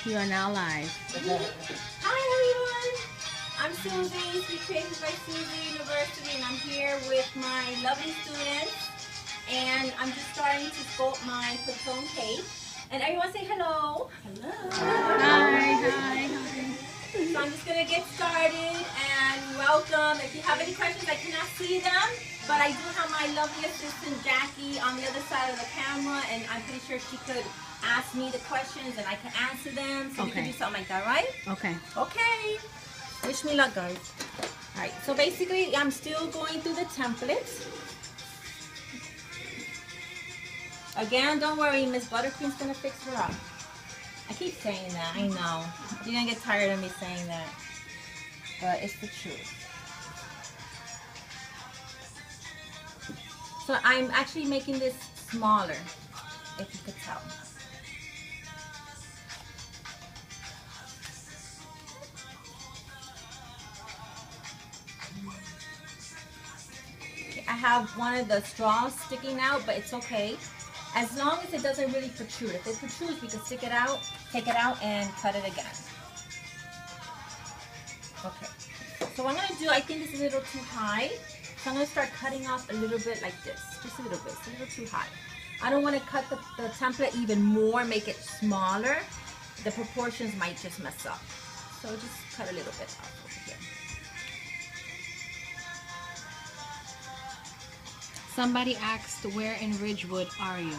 You are now live. Hi everyone, I'm Susie, Sweet Creations by Susie University, and I'm here with my lovely students. And I'm just starting to sculpt my patron cake. And everyone say hello. Hello. Hi. So I'm just gonna get started and welcome. If you have any questions, I cannot see them, but I do have my lovely assistant Jackie on the other side of the camera, and I'm pretty sure she could ask me the questions and I can answer them. So we can do something like that, right? Okay. Okay. Wish me luck, guys. All right. So basically, I'm still going through the templates. Again, don't worry, Miss Buttercream's gonna fix her up. I keep saying that, I know. You're gonna get tired of me saying that. But it's the truth. So I'm actually making this smaller, if you could tell. Okay, I have one of the straws sticking out, but it's okay. As long as it doesn't really protrude. If it protrudes, we can stick it out, take it out, and cut it again. Okay. So what I'm going to do, I think this is a little too high. So I'm going to start cutting off a little bit like this. Just a little bit. It's a little too high. I don't want to cut the template even more, make it smaller. The proportions might just mess up. So just cut a little bit off over here. Somebody asked, where in Ridgewood are you?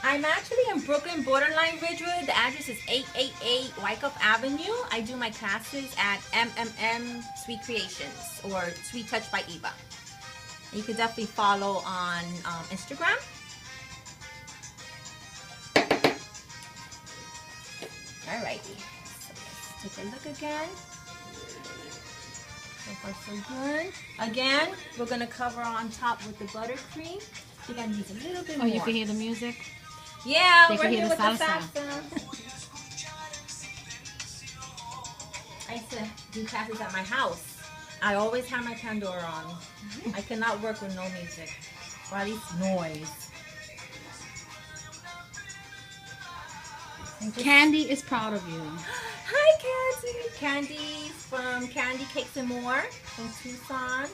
I'm actually in Brooklyn, borderline Ridgewood. The address is 888 Wyckoff Avenue. I do my classes at MMM Sweet Creations or Sweet Touch by Eva. You can definitely follow on Instagram. Alrighty, so let's take a look again. So far so good. Again, we're gonna cover on top with the buttercream. I think I need a little bit more. Oh, you can hear the music? Yeah, they we're can here hear with the the salsa. I used to do classes at my house. I always have my Pandora on. I cannot work with no music, or at least noise. Candy is proud of you. Hi, Candy. Candy's from Candy Cakes and More from Tucson.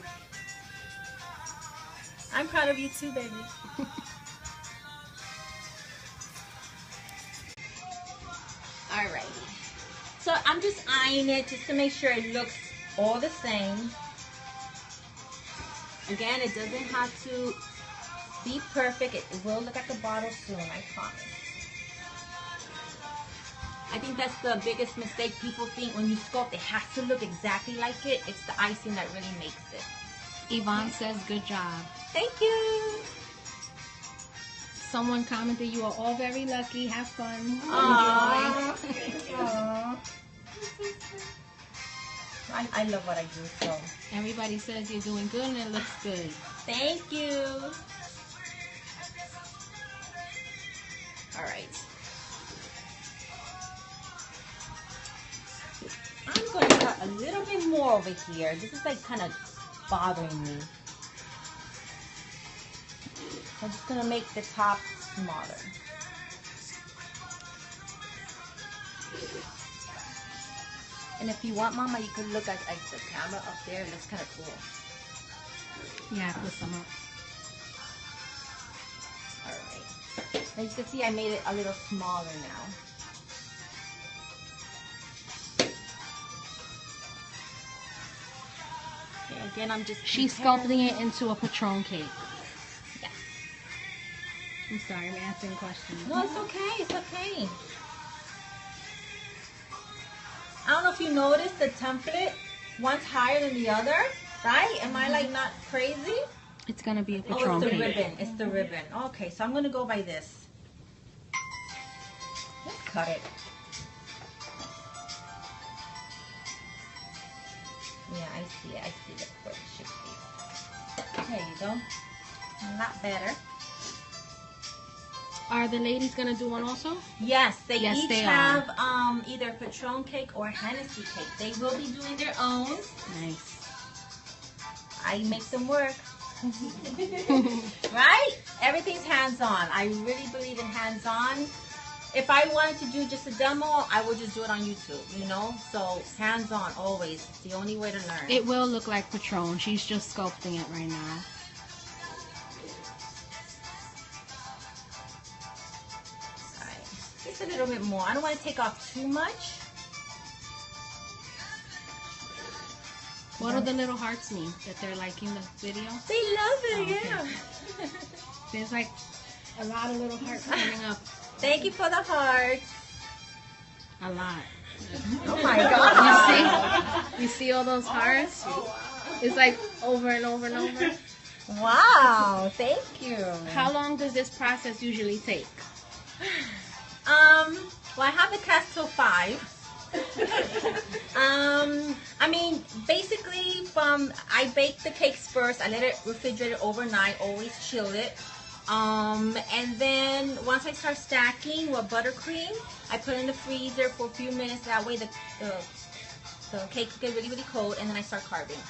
I'm proud of you too, baby. Alrighty. So I'm just eyeing it just to make sure it looks all the same. Again, it doesn't have to be perfect. It will look like a bottle soon, I promise. I think that's the biggest mistake people think when you sculpt. It has to look exactly like it. It's the icing that really makes it. Yvonne says, good job. Thank you. Someone commented, you are all very lucky. Have fun. Aww. I love what I do, so. Everybody says you're doing good and it looks good. Thank you. All right. I'm going to cut a little bit more over here. This is like kind of bothering me. So I'm just going to make the top smaller. And if you want, Mama, you could look at like the camera up there. It looks kind of cool. Yeah, put some up. Alright. As you can see, I made it a little smaller now. Okay, again, I'm just... She's sculpting it into a patron cake. Yeah. I'm sorry, I'm asking questions. No, it's okay. It's okay. I don't know if you noticed the template, one's higher than the other, right? Am I like not crazy? It's going to be a patron Oh, it's the cake. ribbon. It's the ribbon. Okay, so I'm going to go by this. Let's cut it. Yeah, I see it. I see the foot should be. There you go. A lot better. Are the ladies going to do one also? Yes, they Yes, each they have either Patron cake or Hennessy cake. They will be doing their own. Nice. I make them work. Right? Everything's hands-on. I really believe in hands-on. if I wanted to do just a demo, I would just do it on YouTube, you know? So hands-on always. It's the only way to learn. It will look like Patron. She's just sculpting it right now. Alright, just a little bit more. I don't want to take off too much. What do the little hearts mean? That they're liking the video? They love it, Oh, okay. yeah. There's like a lot of little hearts coming up. Thank you for the heart. A lot. Oh my God. You see? You see all those hearts? It's like over and over and over. Wow, thank you. How long does this process usually take? Well, I have the class till 5. I mean, basically I bake the cakes first. I let it refrigerate overnight, always chill it. And then once I start stacking with buttercream, I put it in the freezer for a few minutes. That way the cakes get really, really cold, and then I start carving.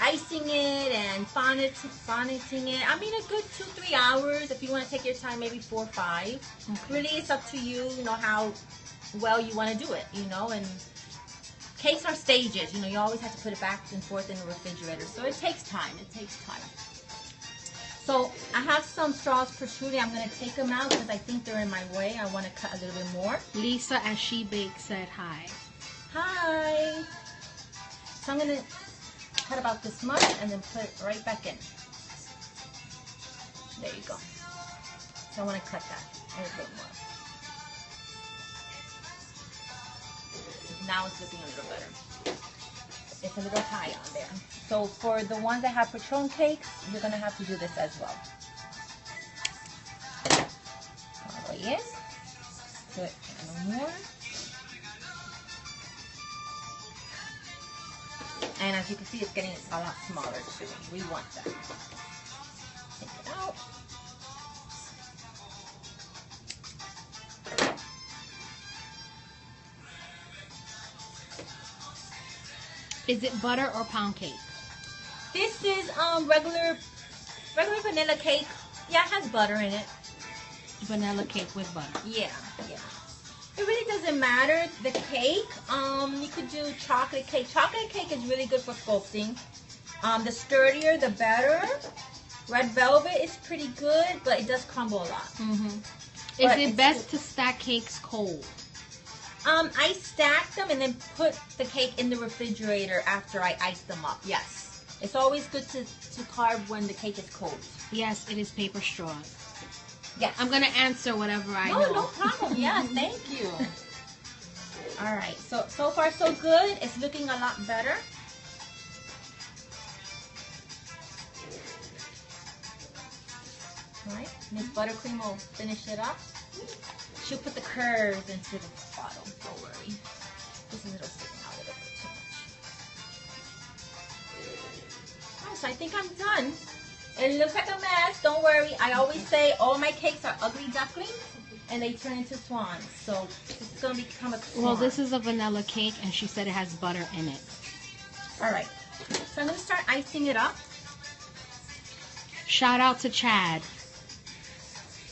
Icing it and bonneting it. I mean, a good 2-3 hours. If you want to take your time, maybe 4 or 5. Okay. Really, it's up to you. You know how well you want to do it. You know, and cakes are stages. You know, you always have to put it back and forth in the refrigerator. So it takes time. It takes time. So I have some straws protruding. I'm going to take them out because I think they're in my way. I want to cut a little bit more. Lisa, as she bakes, said hi. Hi. So I'm going to cut about this much and then put it right back in. There you go. So I want to cut that a little bit more. Now it's looking a little better. It's a little high on there. So for the ones that have Patron cakes, you're going to have to do this as well. All the way in. Put a little more. And as you can see, it's getting a lot smaller too. We want that. Take it out. Is it butter or pound cake? This is regular vanilla cake. Yeah, it has butter in it. Vanilla cake with butter. Yeah, yeah. It really doesn't matter. The cake, you could do chocolate cake. Chocolate cake is really good for sculpting. The sturdier, the better. Red velvet is pretty good, but it does crumble a lot. Is it best to stack cakes cold? I stack them and then put the cake in the refrigerator after I ice them up. Yes. It's always good to carve when the cake is cold. Yes, it is paper straws. Yes. I'm going to answer whatever I know. No problem. Yes, thank you. All right. So far, so good. It's looking a lot better. All right. Miss Buttercream will finish it up. She'll put the curves into the bottom. Don't worry. This is sticking out a little bit too much. Oh, so I think I'm done. It looks like a mess. Don't worry. I always say all my cakes are ugly ducklings, and they turn into swans. So this is going to become a swan. Well, this is a vanilla cake, and she said it has butter in it. All right. So I'm going to start icing it up. Shout out to Chad.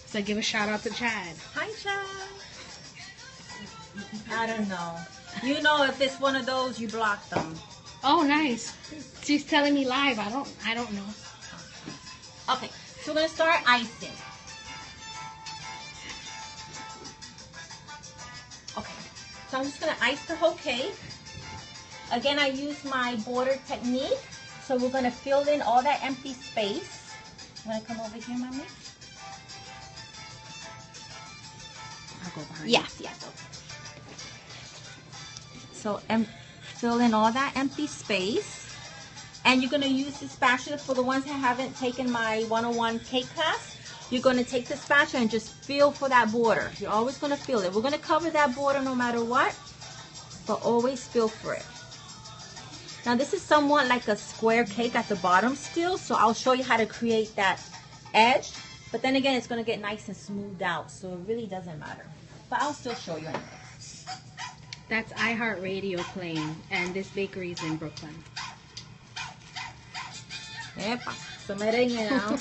So give a shout out to Chad. Hi, Chad. I don't know. You know, if it's one of those, you block them. Oh, nice. She's telling me live. I don't know. Okay, so we're going to start icing. Okay, so I'm just going to ice the whole cake. Again, I use my border technique. So we're going to fill in all that empty space. You want to come over here, Mommy? I'll go behind. Yes. Okay. So fill in all that empty space. And you're going to use the spatula for the ones that haven't taken my 101 cake class. You're going to take the spatula and just feel for that border. You're always going to feel it. We're going to cover that border no matter what, but always feel for it. Now this is somewhat like a square cake at the bottom still, so I'll show you how to create that edge. But then again, it's going to get nice and smoothed out, so it really doesn't matter. But I'll still show you anyway. That's iHeartRadio playing, and this bakery is in Brooklyn. Epa, some merengue now.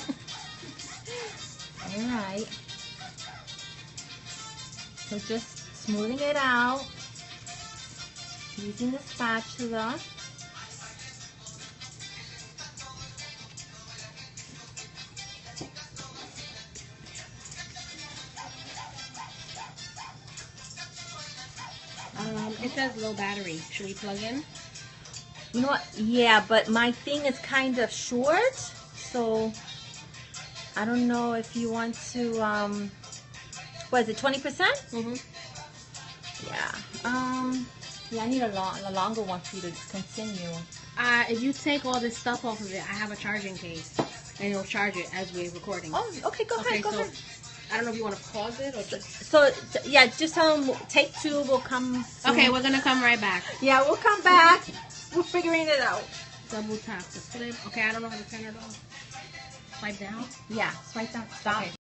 All right. So just smoothing it out using the spatula. It says low battery. Should we plug in? You know what? Yeah, but my thing is kind of short, so I don't know if you want to. What is it? 20%? Mm-hmm. Yeah. Yeah, I need a longer one for you to continue. If you take all this stuff off of it, I have a charging case, and it'll charge it as we're recording. Oh, okay. Go ahead. Go ahead. I don't know if you want to pause it or just. So yeah, just tell them take 2 will come soon. Okay, we're gonna come right back. Yeah, we'll come back. We're figuring it out. Double tap to flip. Okay, I don't know how to turn it off. Swipe down. Yeah, swipe down. Stop. Okay.